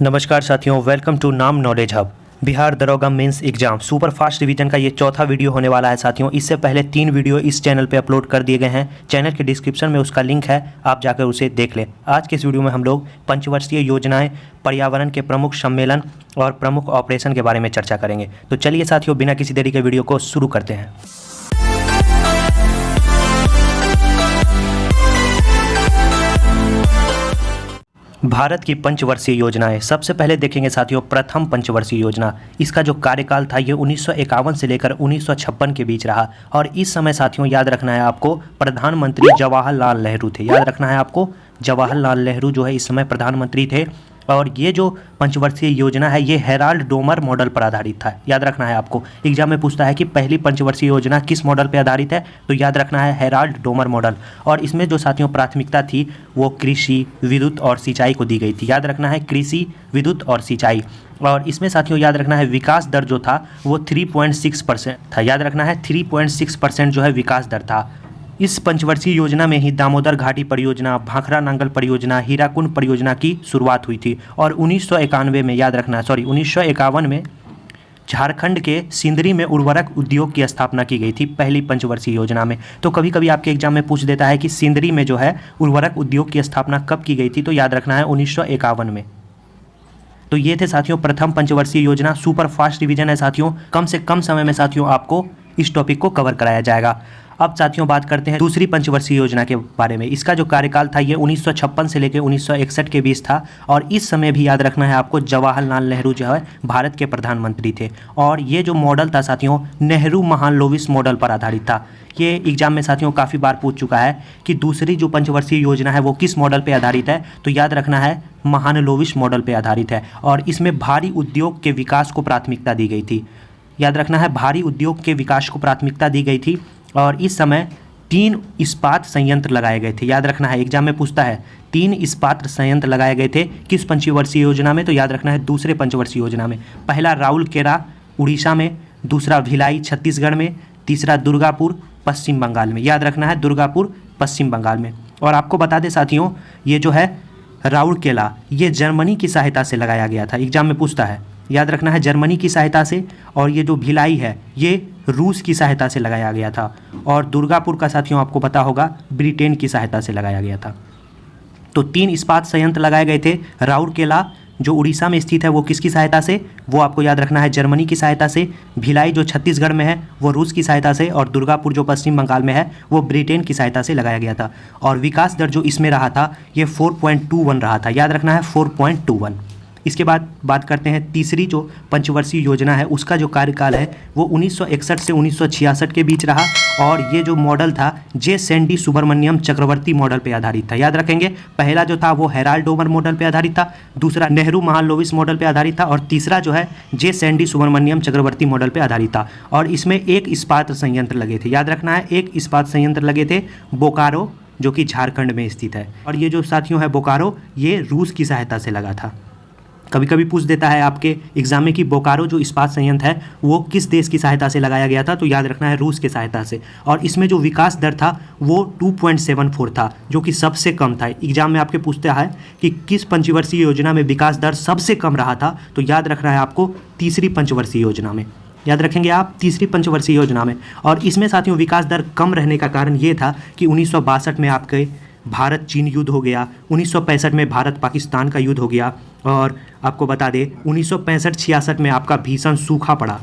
नमस्कार साथियों, welcome to Naam knowledge hub. Bihar दरोगा mains exam super fast revision का ये चौथा वीडियो होने वाला है साथियों। इससे पहले 3 वीडियो इस चैनल पे अपलोड कर दिए गए हैं। चैनल के डिस्क्रिप्शन में उसका लिंक है, आप जाकर उसे देख लें। आज के इस वीडियो में हम लोग पंचवर्षीय योजनाएं, पर्यावरण के प्रमुख सम्मेलन और प्रमुख ऑपरेशन के बारे में चर्चा करेंगे। तो चलिए साथियों, बिना किसी देरी के वीडियो को शुरू करते हैं। भारत की पंचवर्षीय योजनाएं, सबसे पहले देखेंगे साथियों प्रथम पंचवर्षीय योजना। इसका जो कार्यकाल था ये 1951 से लेकर 1956 के बीच रहा और इस समय साथियों याद रखना है आपको, प्रधानमंत्री जवाहरलाल नेहरू थे। याद रखना है आपको, जवाहरलाल नेहरू जो है इस समय प्रधानमंत्री थे। और ये जो पंचवर्षीय योजना है ये हेराल्ड डोमर मॉडल पर आधारित था। याद रखना है आपको, एग्जाम में पूछता है कि पहली पंचवर्षीय योजना किस मॉडल पर आधारित है, तो याद रखना है हेराल्ड डोमर मॉडल। और इसमें जो साथियों प्राथमिकता थी वो कृषि, विद्युत और सिंचाई को दी गई थी। याद रखना है कृषि, विद्युत और सिंचाई। और इसमें साथियों याद रखना है विकास दर जो था वो 3.6% था। याद रखना है 3.6% जो है विकास दर था। इस पंचवर्षीय योजना में ही दामोदर घाटी परियोजना, भाखड़ा नांगल परियोजना, हीराकुंड परियोजना की शुरुआत हुई थी। और 1991 में याद रखना है 1951 में झारखंड के सिंदरी में उर्वरक उद्योग की स्थापना की गई थी पहली पंचवर्षीय योजना में। तो कभी कभी आपके एग्जाम में पूछ देता है कि सिंदरी में जो है उर्वरक उद्योग की स्थापना कब की गई थी, तो याद रखना है 1951 में। तो ये थे साथियों प्रथम पंचवर्षीय योजना। सुपर फास्ट रिवीजन है साथियों, कम से कम समय में साथियों आपको इस टॉपिक को कवर कराया जाएगा। अब साथियों बात करते हैं दूसरी पंचवर्षीय योजना के बारे में। इसका जो कार्यकाल था ये 1956 से लेकर 1961 के बीच था और इस समय भी याद रखना है आपको जवाहरलाल नेहरू जो है भारत के प्रधानमंत्री थे। और ये जो मॉडल था साथियों नेहरू महालनोबिस मॉडल पर आधारित था। ये एग्जाम में साथियों काफ़ी बार पूछ चुका है कि दूसरी जो पंचवर्षीय योजना है वो किस मॉडल पर आधारित है, तो याद रखना है महालनोबिस मॉडल पर आधारित है। और इसमें भारी उद्योग के विकास को प्राथमिकता दी गई थी। याद रखना है भारी उद्योग के विकास को प्राथमिकता दी गई थी। और इस समय 3 इस्पात संयंत्र लगाए गए थे। याद रखना है एग्जाम में पूछता है 3 इस्पात संयंत्र लगाए गए थे किस पंचवर्षीय योजना में, तो याद रखना है दूसरे पंचवर्षीय योजना में। पहला राउरकेला उड़ीसा में, दूसरा भिलाई छत्तीसगढ़ में, तीसरा दुर्गापुर पश्चिम बंगाल में। याद रखना है दुर्गापुर पश्चिम बंगाल में। और आपको बता दें साथियों ये जो है राउरकेला ये जर्मनी की सहायता से लगाया गया था। एग्जाम में पूछता है, याद रखना है जर्मनी की सहायता से। और ये जो भिलाई है ये रूस की सहायता से लगाया गया था। और दुर्गापुर का साथियों आपको पता होगा ब्रिटेन की सहायता से लगाया गया था। तो 3 इस्पात संयंत्र लगाए गए थे। राउरकेला जो उड़ीसा में स्थित है वो किसकी सहायता से, वो आपको याद रखना है जर्मनी की सहायता से। भिलाई जो छत्तीसगढ़ में है वो रूस की सहायता से। और दुर्गापुर जो पश्चिम बंगाल में है वो ब्रिटेन की सहायता से लगाया गया था। और विकास दर जो इसमें रहा था ये 4.21 रहा था। याद रखना है 4.21। इसके बाद बात करते हैं तीसरी जो पंचवर्षीय योजना है उसका जो कार्यकाल है वो 1961 से 1966 के बीच रहा। और ये जो मॉडल था जे सैंडी सुब्रमण्यम चक्रवर्ती मॉडल पे आधारित था। याद रखेंगे पहला जो था वो हेराल्ड डोमर मॉडल पे आधारित था, दूसरा नेहरू महालनोबिस मॉडल पे आधारित था और तीसरा जो है जे सैंडी सुब्रमण्यम चक्रवर्ती मॉडल पे आधारित था। और इसमें 1 इस्पात संयंत्र लगे थे। याद रखना है 1 इस्पात संयंत्र लगे थे, बोकारो जो कि झारखंड में स्थित है। और ये जो साथियों है बोकारो ये रूस की सहायता से लगा था। कभी कभी पूछ देता है आपके एग्जाम में कि बोकारो जो इस्पात संयंत्र है वो किस देश की सहायता से लगाया गया था, तो याद रखना है रूस की सहायता से। और इसमें जो विकास दर था वो 2.74 था जो कि सबसे कम था। एग्जाम में आपके पूछता है कि किस पंचवर्षीय योजना में विकास दर सबसे कम रहा था, तो याद रखना है आपको तीसरी पंचवर्षीय योजना में। याद रखेंगे आप तीसरी पंचवर्षीय योजना में। और इसमें साथियों विकास दर कम रहने का कारण ये था कि 1962 में आपके भारत चीन युद्ध हो गया, 1965 में भारत पाकिस्तान का युद्ध हो गया। और आपको बता दें 1965-66 में आपका भीषण सूखा पड़ा।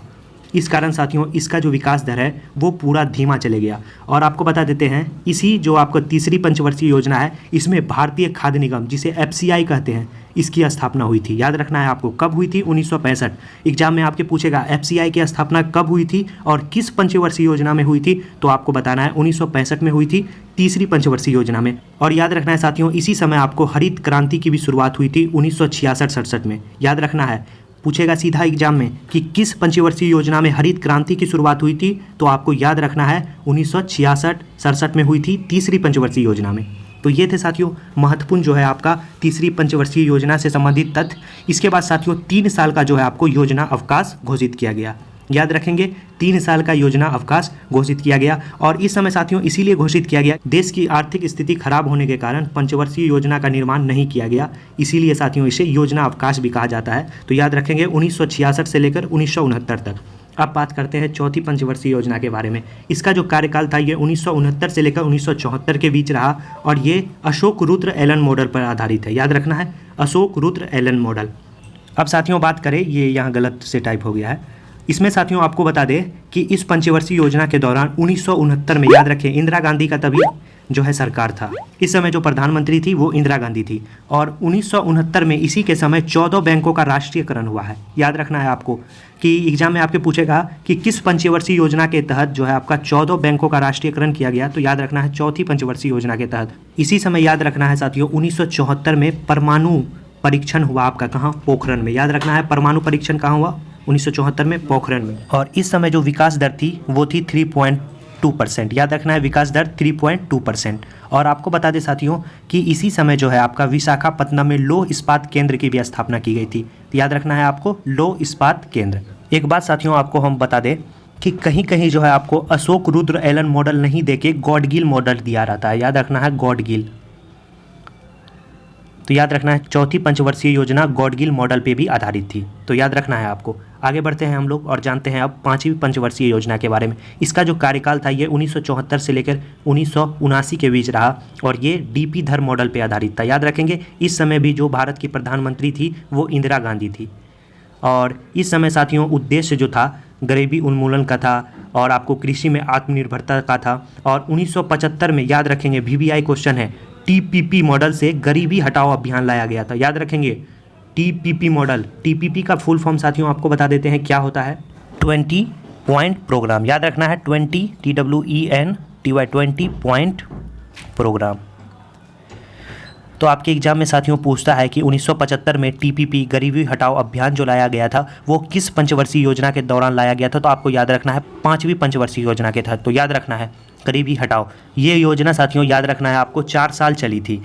इस कारण साथियों इसका जो विकास दर है वो पूरा धीमा चले गया। और आपको बता देते हैं इसी जो आपको तीसरी पंचवर्षीय योजना है इसमें भारतीय खाद्य निगम जिसे FCI कहते हैं इसकी स्थापना हुई थी। याद रखना है आपको कब हुई थी, 1965। एग्जाम में आपके पूछेगा FCI की स्थापना कब हुई थी और किस पंचवर्षीय योजना में हुई थी, तो आपको बताना है 1965 में हुई थी तीसरी पंचवर्षीय योजना में। और याद रखना है साथियों इसी समय आपको हरित क्रांति की भी शुरुआत हुई थी 1966-67 में। याद रखना है पूछेगा सीधा एग्जाम में कि किस पंचवर्षीय योजना में हरित क्रांति की शुरुआत हुई थी, तो आपको याद रखना है 1966-67 में हुई थी तीसरी पंचवर्षीय योजना में। तो ये थे साथियों महत्वपूर्ण जो है आपका तीसरी पंचवर्षीय योजना से संबंधित तथ्य। इसके बाद साथियों 3 साल का जो है आपको योजना अवकाश घोषित किया गया। याद रखेंगे 3 साल का योजना अवकाश घोषित किया गया। और इस समय साथियों इसीलिए घोषित किया गया, देश की आर्थिक स्थिति खराब होने के कारण पंचवर्षीय योजना का निर्माण नहीं किया गया, इसीलिए साथियों इसे योजना अवकाश भी कहा जाता है। तो याद रखेंगे 1966 से लेकर 1969 तक। अब बात करते हैं चौथी पंचवर्षीय योजना के बारे में। इसका जो कार्यकाल था ये 1969 से लेकर 1974 के बीच रहा और ये अशोक रुद्र एलन मॉडल पर आधारित है। याद रखना है, अशोक रुद्र एलन मॉडल। अब साथियों बात करें, ये यहाँ गलत से टाइप हो गया है। इसमें साथियों आपको बता दें कि इस पंचवर्षीय योजना के दौरान 1969 में, याद रखें, इंदिरा गांधी का तभी जो है सरकार था। इस समय जो प्रधानमंत्री थी वो इंदिरा गांधी थी। और 1969 में इसी के समय 14 बैंकों का राष्ट्रीयकरण हुआ है। याद रखना है आपको कि एग्जाम में आपके पूछेगा कि किस पंचवर्षीय योजना के तहत जो है आपका 14 बैंकों का राष्ट्रीयकरण किया गया, तो याद रखना है चौथी पंचवर्षीय योजना के तहत। इसी समय याद रखना है साथियों 1974 में परमाणु परीक्षण हुआ आपका, कहाँ? पोखरण में। याद रखना है परमाणु परीक्षण कहाँ हुआ? 1974 में पोखरण में। और इस समय जो विकास दर थी वो थी 3.2%। याद रखना है विकास दर 3.2%। और आपको बता दें साथियों कि इसी समय जो है आपका विशाखापत्तनम में लौह इस्पात केंद्र की भी स्थापना की गई थी। याद रखना है आपको लौह इस्पात केंद्र। एक बात साथियों आपको हम बता दें कि कहीं कहीं जो है आपको अशोक रुद्र एलन मॉडल नहीं देके गॉडगिल मॉडल दिया रहता है। याद रखना है गॉडगिल। तो याद रखना है चौथी पंचवर्षीय योजना गॉडगिल मॉडल पे भी आधारित थी। तो याद रखना है आपको। आगे बढ़ते हैं हम लोग और जानते हैं अब पांचवी पंचवर्षीय योजना के बारे में। इसका जो कार्यकाल था ये 1974 से लेकर 1979 के बीच रहा और ये डीपी धर मॉडल पे आधारित था। याद रखेंगे इस समय भी जो भारत की प्रधानमंत्री थी वो इंदिरा गांधी थी। और इस समय साथियों उद्देश्य जो था गरीबी उन्मूलन का था और आपको कृषि में आत्मनिर्भरता का था। और 1975 में याद रखेंगे VVI क्वेश्चन है, TPP मॉडल से गरीबी हटाओ अभियान लाया गया था। याद रखेंगे TPP मॉडल। TPP का फुल फॉर्म साथियों आपको बता देते हैं क्या होता है, 20 पॉइंट प्रोग्राम। याद रखना है 20 TWENTY 20 पॉइंट प्रोग्राम। तो आपके एग्जाम में साथियों पूछता है कि 1975 में TPP गरीबी हटाओ अभियान जो लाया गया था वो किस पंचवर्षीय योजना के दौरान लाया गया था, तो आपको याद रखना है पांचवी पंचवर्षीय योजना के तहत। तो याद रखना है गरीबी हटाओ। ये योजना साथियों याद रखना है आपको 4 साल चली थी।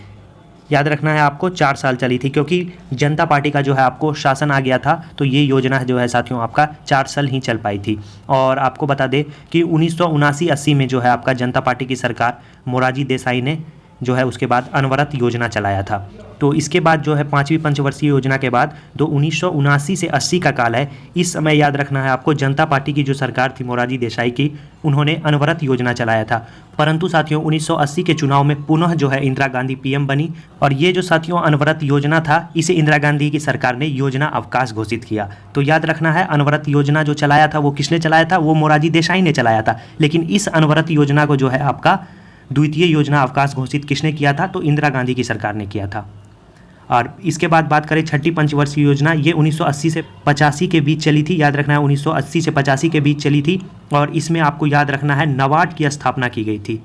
याद रखना है आपको 4 साल चली थी क्योंकि जनता पार्टी का जो है आपको शासन आ गया था, तो ये योजना जो है साथियों आपका 4 साल ही चल पाई थी। और आपको बता दें कि 1979-80 में जो है आपका जनता पार्टी की सरकार मोरारजी देसाई ने जो है उसके बाद अनवरत योजना चलाया था। तो इसके बाद जो है पांचवी पंचवर्षीय योजना के बाद जो 1979 से 80 का काल है, इस समय याद रखना है आपको जनता पार्टी की जो सरकार थी मोरारजी देसाई की, उन्होंने अनवरत योजना चलाया था। परंतु साथियों 1980 के चुनाव में पुनः जो है इंदिरा गांधी PM बनी और ये जो साथियों अनवरत योजना था इसे इंदिरा गांधी की सरकार ने योजना अवकाश घोषित किया। तो याद रखना है अनवरत योजना जो चलाया था वो किसने चलाया था, वो मोरारजी देसाई ने चलाया था। लेकिन इस अनवरत योजना को जो है आपका द्वितीय योजना अवकाश घोषित किसने किया था, तो इंदिरा गांधी की सरकार ने किया था। और इसके बाद बात करें छठी पंचवर्षीय योजना, ये 1980 से 85 के बीच चली थी। याद रखना है 1980 से 85 के बीच चली थी और इसमें आपको याद रखना है नाबार्ड की स्थापना की गई थी।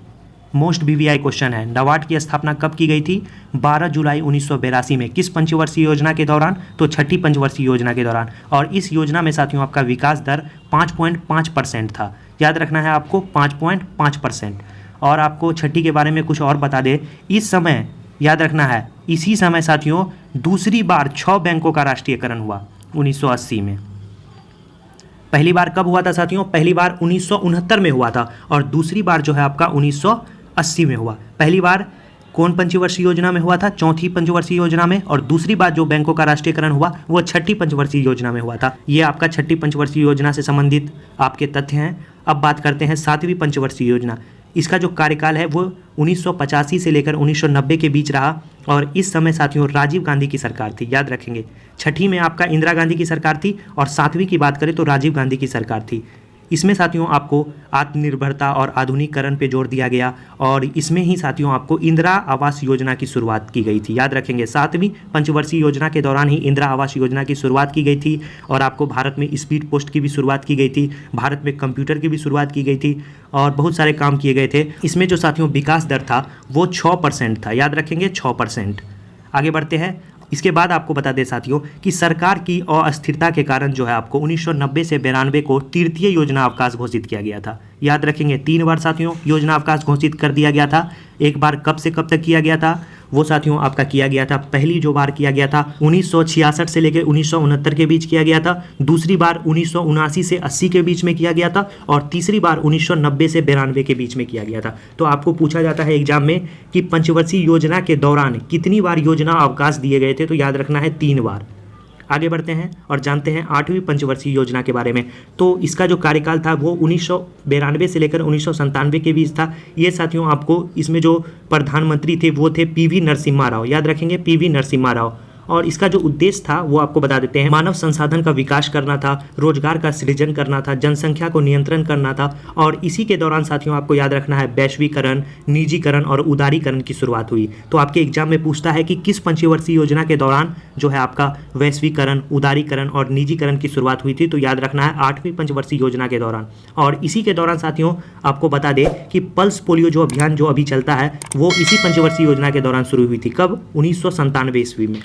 मोस्ट VVI क्वेश्चन है, नाबार्ड की स्थापना कब की गई थी? 12 जुलाई 1982 में। किस पंचवर्षीय योजना के दौरान? तो छठी पंचवर्षीय योजना के दौरान। और इस योजना में साथियों आपका विकास दर 5.5% था। याद रखना है आपको 5.5%। और आपको छठी के बारे में कुछ और बता दें, इस समय याद रखना है इसी समय साथियों दूसरी बार 6 बैंकों का राष्ट्रीयकरण हुआ 1980 में। पहली बार कब हुआ था साथियों? पहली बार 1969 में हुआ था और दूसरी बार जो है आपका 1980 में हुआ। पहली बार कौन पंचवर्षीय योजना में हुआ था? चौथी पंचवर्षीय योजना में। और दूसरी बार जो बैंकों का राष्ट्रीयकरण हुआ वो छठी पंचवर्षीय योजना में हुआ था। ये आपका छठी पंचवर्षीय योजना से संबंधित आपके तथ्य हैं। अब बात करते हैं सातवीं पंचवर्षीय योजना। इसका जो कार्यकाल है वो 1985 से लेकर 1990 के बीच रहा और इस समय साथियों राजीव गांधी की सरकार थी। याद रखेंगे छठी में आपका इंदिरा गांधी की सरकार थी और सातवीं की बात करें तो राजीव गांधी की सरकार थी। इसमें साथियों आपको आत्मनिर्भरता और आधुनिकीकरण पे जोर दिया गया और इसमें ही साथियों आपको इंदिरा आवास योजना की शुरुआत की गई थी। याद रखेंगे सातवीं पंचवर्षीय योजना के दौरान ही इंदिरा आवास योजना की शुरुआत की गई थी और आपको भारत में स्पीड पोस्ट की भी शुरुआत की गई थी, भारत में कंप्यूटर की भी शुरुआत की गई थी और बहुत सारे काम किए गए थे। इसमें जो साथियों विकास दर था वो 6% था। याद रखेंगे 6%। आगे बढ़ते हैं। इसके बाद आपको बता दें साथियों कि सरकार की अस्थिरता के कारण जो है आपको 1990 से 92 को तृतीय योजना अवकाश घोषित किया गया था। याद रखेंगे 3 बार साथियों योजना अवकाश घोषित कर दिया गया था। एक बार कब से कब तक किया गया था? वो साथियों आपका किया गया था। पहली जो बार किया गया था 1966 से लेकर 1969 के बीच किया गया था, दूसरी बार 1979 से 80 के बीच में किया गया था और तीसरी बार 1990 से 92 के बीच में किया गया था। तो आपको पूछा जाता है एग्जाम में कि पंचवर्षीय योजना के दौरान कितनी बार योजना अवकाश दिए गए थे, तो याद रखना है 3 बार। आगे बढ़ते हैं और जानते हैं 8वीं पंचवर्षीय योजना के बारे में। तो इसका जो कार्यकाल था वो 1992 से लेकर 1997 के बीच था। ये साथियों आपको इसमें जो प्रधानमंत्री थे वो थे पीवी नरसिम्हा राव, याद रखेंगे पीवी नरसिम्हा राव। और इसका जो उद्देश्य था वो आपको बता देते हैं। मानव संसाधन का विकास करना था, रोजगार का सृजन करना था, जनसंख्या को नियंत्रण करना था और इसी के दौरान साथियों आपको याद रखना है वैश्वीकरण, निजीकरण और उदारीकरण की शुरुआत हुई। तो आपके एग्जाम में पूछता है कि किस पंचवर्षीय योजना के दौरान जो है आपका वैश्वीकरण, उदारीकरण और निजीकरण की शुरुआत हुई थी, तो याद रखना है 8वीं पंचवर्षीय योजना के दौरान। और इसी के दौरान साथियों आपको बता दें कि पल्स पोलियो जो अभियान जो अभी चलता है वो इसी पंचवर्षीय योजना के दौरान शुरू हुई थी। कब? 1997 ईस्वी में।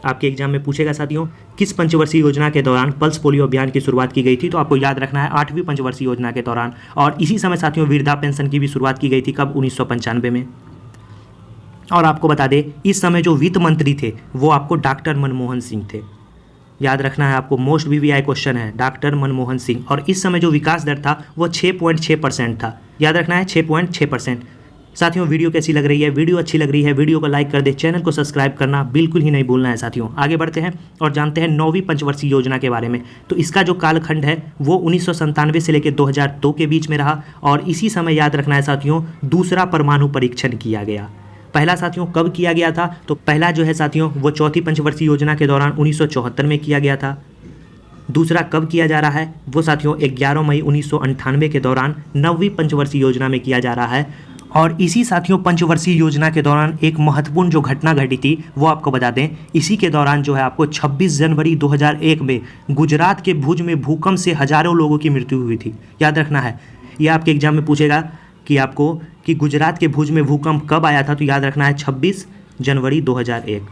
आपके एग्जाम में पूछेगा साथियों किस पंचवर्षीय योजना के दौरान पल्स पोलियो अभियान की शुरुआत की गई थी, तो आपको याद रखना है 8वीं पंचवर्षीय योजना के दौरान। और इसी समय साथियों वृद्धा पेंशन की भी शुरुआत की गई थी। कब? 1995 में। और आपको बता दें इस समय जो वित्त मंत्री थे वो आपको डॉक्टर मनमोहन सिंह थे। याद रखना है आपको, मोस्ट VVI क्वेश्चन है, डॉक्टर मनमोहन सिंह। और इस समय जो विकास दर था वो 6.6% था। याद रखना है 6.6%। साथियों वीडियो कैसी लग रही है? वीडियो अच्छी लग रही है वीडियो को लाइक कर दे, चैनल को सब्सक्राइब करना बिल्कुल ही नहीं भूलना है साथियों। आगे बढ़ते हैं और जानते हैं 9वीं पंचवर्षीय योजना के बारे में। तो इसका जो कालखंड है वो 1997 से लेकर 2002 के बीच में रहा और इसी समय याद रखना है साथियों दूसरा परमाणु परीक्षण किया गया। पहला साथियों कब किया गया था? तो पहला जो है साथियों वो चौथी पंचवर्षीय योजना के दौरान 1974 में किया गया था। दूसरा कब किया जा रहा है? वो साथियों 11 मई 1998 के दौरान 9वीं पंचवर्षीय योजना में किया जा रहा है। और इसी साथियों पंचवर्षीय योजना के दौरान एक महत्वपूर्ण जो घटना घटी थी वो आपको बता दें। इसी के दौरान जो है आपको 26 जनवरी 2001 में गुजरात के भुज में भूकंप से हजारों लोगों की मृत्यु हुई थी। याद रखना है, यह आपके एग्जाम में पूछेगा कि आपको कि गुजरात के भुज में भूकंप कब आया था, तो याद रखना है 26 जनवरी 2001।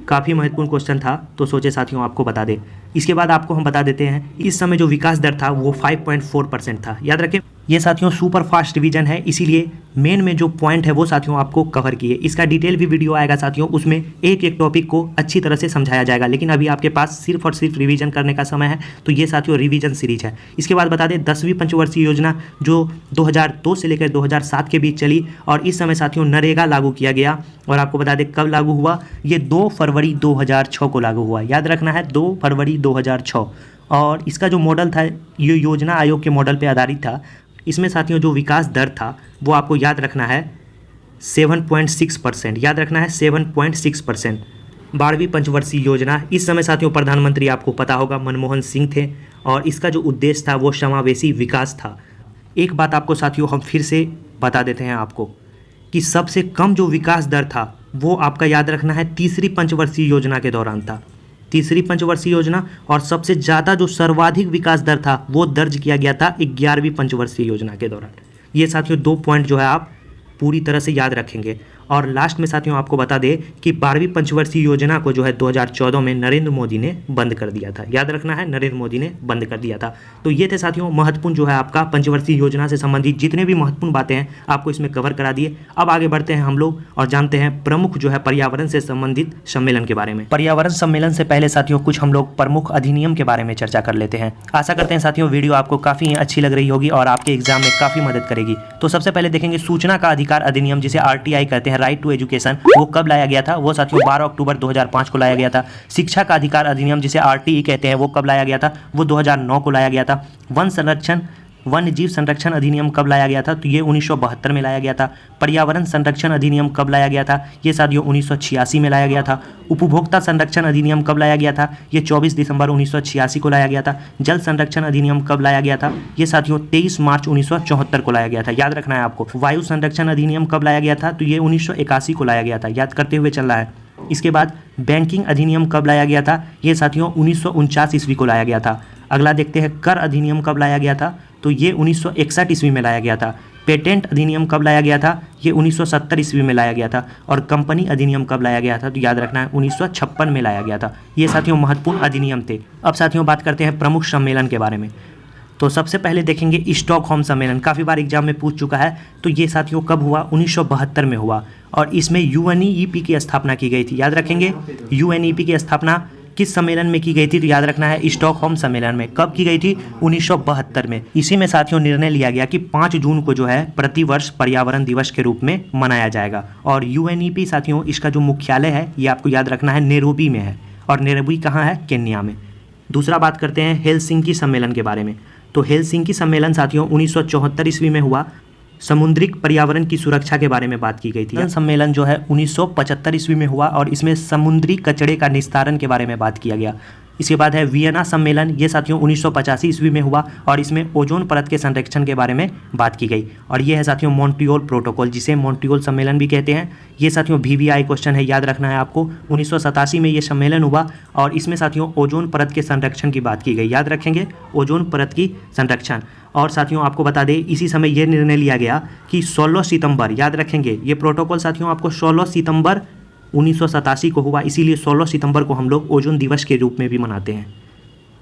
काफ़ी महत्वपूर्ण क्वेश्चन था, तो सोचे साथियों आपको बता दें। इसके बाद आपको हम बता देते हैं इस समय जो विकास दर था वो 5.4% था। याद रखें ये साथियों सुपर फास्ट रिवीजन है, इसीलिए मेन में जो पॉइंट है वो साथियों आपको कवर किए। इसका डिटेल भी वीडियो आएगा साथियों, उसमें एक एक टॉपिक को अच्छी तरह से समझाया जाएगा। लेकिन अभी आपके पास सिर्फ और सिर्फ रिवीजन करने का समय है, तो ये साथियों रिवीजन सीरीज है। इसके बाद बता दें 10वीं पंचवर्षीय योजना जो 2002 से लेकर 2007 के बीच चली और इस समय साथियों नरेगा लागू किया गया। और आपको बता दें कब लागू हुआ, ये 2 फरवरी 2006 को लागू हुआ। याद रखना है 2 फरवरी 2006। और इसका जो मॉडल था ये योजना आयोग के मॉडल पर आधारित था। इसमें साथियों जो विकास दर था वो आपको याद रखना है 7.6%। याद रखना है 7.6%। 12वीं पंचवर्षीय योजना, इस समय साथियों प्रधानमंत्री आपको पता होगा मनमोहन सिंह थे और इसका जो उद्देश्य था वो समावेशी विकास था। एक बात आपको साथियों हम फिर से बता देते हैं आपको कि सबसे कम जो विकास दर था वो आपका याद रखना है 3री पंचवर्षीय योजना के दौरान था। 3री पंचवर्षीय योजना। और सबसे ज़्यादा जो सर्वाधिक विकास दर था वो दर्ज किया गया था 11वीं पंचवर्षीय योजना के दौरान। ये साथियों 2 पॉइंट जो है आप पूरी तरह से याद रखेंगे। और लास्ट में साथियों आपको बता दें कि 12वीं पंचवर्षीय योजना को जो है 2014 में नरेंद्र मोदी ने बंद कर दिया था। याद रखना है नरेंद्र मोदी ने बंद कर दिया था। तो ये थे साथियों महत्वपूर्ण जो है आपका पंचवर्षीय योजना से संबंधित जितने भी महत्वपूर्ण बातें हैं आपको इसमें कवर करा दिए। अब आगे बढ़ते हैं हम लोग और जानते हैं प्रमुख जो है पर्यावरण से संबंधित सम्मेलन के बारे में। पर्यावरण सम्मेलन से पहले साथियों कुछ हम लोग प्रमुख अधिनियम के बारे में चर्चा कर लेते हैं। आशा करते हैं साथियों वीडियो आपको काफ़ी अच्छी लग रही होगी और आपके एग्जाम में काफ़ी मदद करेगी। तो सबसे पहले देखेंगे सूचना का अधिकार अधिनियम, जिसे RTI कहते हैं, राइट टू एजुकेशन। वो कब लाया गया था? वो साथियों 12 अक्टूबर 2005 को लाया गया था। शिक्षा का अधिकार अधिनियम, जिसे RTE कहते हैं, वो कब लाया गया था? वो 2009 को लाया गया था। वन्य जीव संरक्षण अधिनियम कब लाया गया था? तो ये 1972 में लाया गया था। पर्यावरण संरक्षण अधिनियम कब लाया गया था? ये साथियों 1986 में लाया गया था। उपभोक्ता संरक्षण अधिनियम कब लाया गया था? ये 24 दिसंबर 1986 को लाया गया था। जल संरक्षण अधिनियम कब लाया गया था? ये साथियों 23 मार्च 1974 को लाया गया था। याद रखना है आपको। वायु संरक्षण अधिनियम कब लाया गया था? तो ये 1981 को लाया गया था। याद करते हुए चल रहा है। इसके बाद बैंकिंग अधिनियम कब लाया गया था? ये साथियों 1949 ईस्वी को लाया गया था। अगला देखते हैं कर अधिनियम कब लाया गया था? तो ये 1961 ईस्वी में लाया गया था। पेटेंट अधिनियम कब लाया गया था? ये 1970 ईस्वी में लाया गया था। और कंपनी अधिनियम कब लाया गया था? तो याद रखना है 1956 में लाया गया था। ये साथियों महत्वपूर्ण अधिनियम थे। अब साथियों बात करते हैं प्रमुख सम्मेलन के बारे में। तो सबसे पहले देखेंगे स्टॉकहोम सम्मेलन, काफ़ी बार एग्जाम में पूछ चुका है। तो ये साथियों कब हुआ? 1972 में हुआ और इसमें यूएनईपी की स्थापना की गई थी। याद रखेंगे यूएनईपी की स्थापना किस सम्मेलन में की गई थी? तो याद रखना है स्टॉकहोम सम्मेलन में। कब की गई थी? 1972 में। इसी में साथियों निर्णय लिया गया कि 5 जून को जो है प्रतिवर्ष पर्यावरण दिवस के रूप में मनाया जाएगा। और यूएनईपी साथियों इसका जो मुख्यालय है ये आपको याद रखना है नैरोबी में है। और नैरोबी कहाँ है? केन्या में। दूसरा बात करते हैं हेलसिंकी सम्मेलन के बारे में। तो हेलसिंकी सम्मेलन साथियों 1974 ईस्वी में हुआ। समुद्रिक पर्यावरण की सुरक्षा के बारे में बात की गई थी। सम्मेलन जो है 1975 ईस्वी में हुआ और इसमें समुद्री कचरे का निस्तारण के बारे में बात किया गया। इसके बाद है वियना सम्मेलन, ये साथियों 1985 ईस्वी में हुआ और इसमें ओजोन परत के संरक्षण के बारे में बात की गई। और ये है साथियों मॉन्ट्रियल प्रोटोकॉल, जिसे मॉन्ट्रियल सम्मेलन भी कहते हैं। ये साथियों VVI क्वेश्चन है, याद रखना है आपको। 1987 में ये सम्मेलन हुआ और इसमें साथियों ओजोन परत के संरक्षण की बात की गई। याद रखेंगे ओजोन परत की संरक्षण। और साथियों आपको बता दें इसी समय यह निर्णय लिया गया कि 16 सितंबर, याद रखेंगे ये प्रोटोकॉल साथियों आपको 16 सितंबर 1987 को हुआ, इसीलिए 16 सितंबर को हम लोग ओजोन दिवस के रूप में भी मनाते हैं।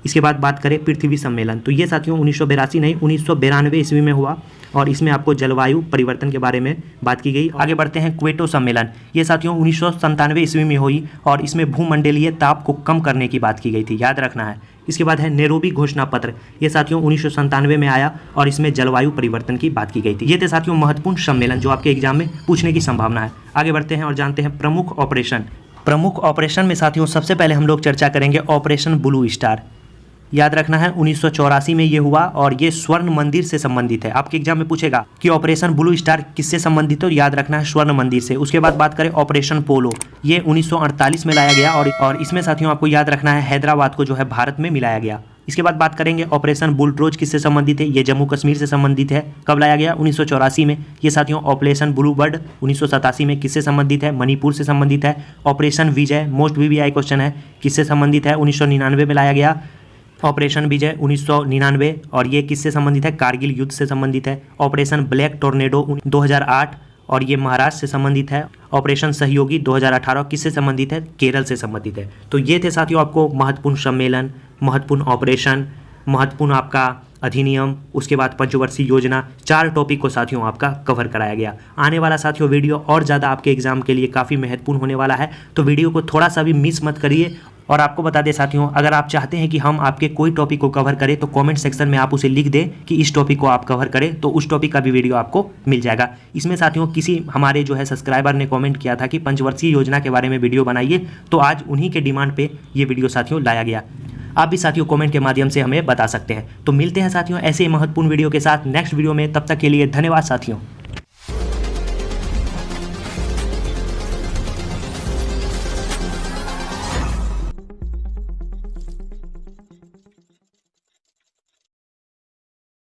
इसके बाद बात करें पृथ्वी सम्मेलन, तो ये साथियों 1982 नहीं 1992 ईस्वी में हुआ और इसमें आपको जलवायु परिवर्तन के बारे में बात की गई। आगे बढ़ते हैं क्वेटो सम्मेलन, ये साथियों 1997 ईस्वी में हुई और इसमें भूमंडलीय ताप को कम करने की बात की गई थी, याद रखना है। इसके बाद है नैरोबी घोषणा पत्र, ये साथियों 1997 में आया और इसमें जलवायु परिवर्तन की बात की गई थी। ये थे साथियों महत्वपूर्ण सम्मेलन जो आपके एग्जाम में पूछने की संभावना है। आगे बढ़ते हैं और जानते हैं प्रमुख ऑपरेशन। प्रमुख ऑपरेशन में साथियों सबसे पहले हम लोग चर्चा करेंगे ऑपरेशन ब्लू स्टार। याद रखना है 1984 में ये हुआ और ये स्वर्ण मंदिर से संबंधित है। आपके एग्जाम में पूछेगा कि ऑपरेशन ब्लू स्टार किससे संबंधित हो, याद रखना है स्वर्ण मंदिर से। उसके बाद बात करें ऑपरेशन पोलो, ये 1948 में लाया गया और इसमें साथियों आपको याद रखना है हैदराबाद को जो है भारत में मिलाया गया। इसके बाद बात करेंगे ऑपरेशन बुलट्रोज किससे संबंधित है, ये जम्मू कश्मीर से संबंधित है। कब लाया गया? 1984 में। ये साथियों ऑपरेशन ब्लू बर्ड 1987 में किससे संबंधित है? मणिपुर से संबंधित है। ऑपरेशन विजय मोस्ट VVI क्वेश्चन है, किससे संबंधित है? 1999 में लाया गया ऑपरेशन विजय 1999 और ये किससे संबंधित है? कारगिल युद्ध से संबंधित है। ऑपरेशन ब्लैक टोर्नेडो 2008 और ये महाराष्ट्र से संबंधित है। ऑपरेशन सहयोगी 2018 किससे संबंधित है? केरल से संबंधित है। तो ये थे साथियों आपको महत्वपूर्ण सम्मेलन, महत्वपूर्ण ऑपरेशन, महत्वपूर्ण आपका अधिनियम, उसके बाद पंचवर्षीय योजना, 4 टॉपिक को साथियों आपका कवर कराया गया। आने वाला साथियों वीडियो और ज़्यादा आपके एग्जाम के लिए काफ़ी महत्वपूर्ण होने वाला है, तो वीडियो को थोड़ा सा भी मिस मत करिए। और आपको बता दें साथियों, अगर आप चाहते हैं कि हम आपके कोई टॉपिक को कवर करें तो कमेंट सेक्शन में आप उसे लिख दें कि इस टॉपिक को आप कवर करें, तो उस टॉपिक का भी वीडियो आपको मिल जाएगा। इसमें साथियों किसी हमारे जो है सब्सक्राइबर ने कमेंट किया था कि पंचवर्षीय योजना के बारे में वीडियो बनाइए, तो आज उन्हीं के डिमांड पे ये वीडियो साथियों लाया गया। आप भी साथियों कमेंट के माध्यम से हमें बता सकते हैं। तो मिलते हैं साथियों ऐसे ही महत्वपूर्ण वीडियो के साथ नेक्स्ट वीडियो में, तब तक के लिए धन्यवाद साथियों।